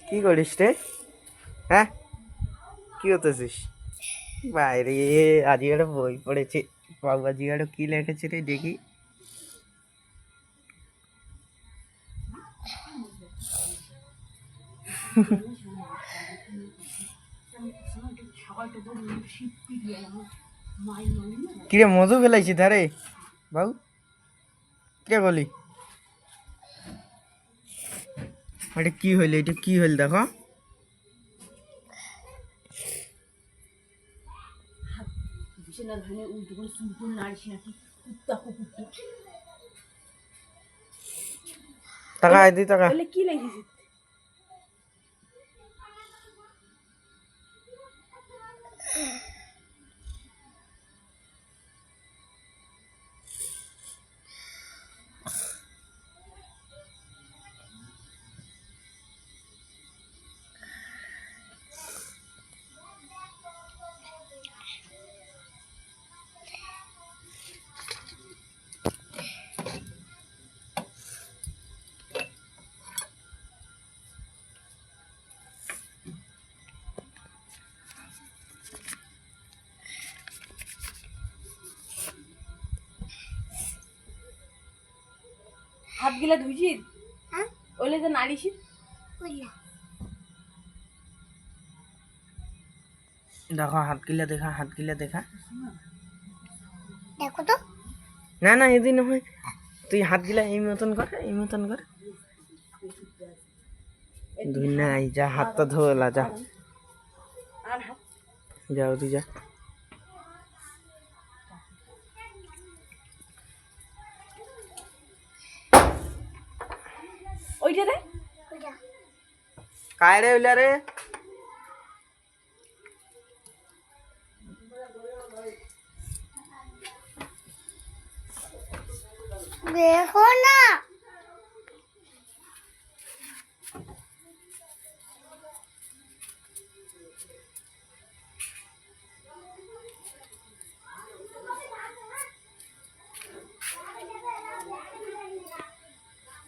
কি করিস রে? হ্যাঁ, কি করতেছিস? বাইরে আজকে একটা বই পড়েছে। বাবু আজকে একটা কি লিখেছে রে দেখি। কিরে মধু ফেলাইছি ধারে বাবু, কে বলি? এটা কি হইল? এটা কি হইল দেখো। টাকা দি টাকা। কি লিখেছিস? হাত গিলা ধুইছিস? হ্যাঁ, ওলে যে নাড়িছিস দেখো হাত গিলা দেখা, হাত গিলা দেখা। দেখো তো। না না, এদিন নহয়, তুই হাত গিলা এই মতন কর, এই মতন কর। ধুই নাই, যা হাতটা ধোলা, যা আর হাত যাও তুই যা। ওইটা রে, काय रे उल्या रे? দেখো না।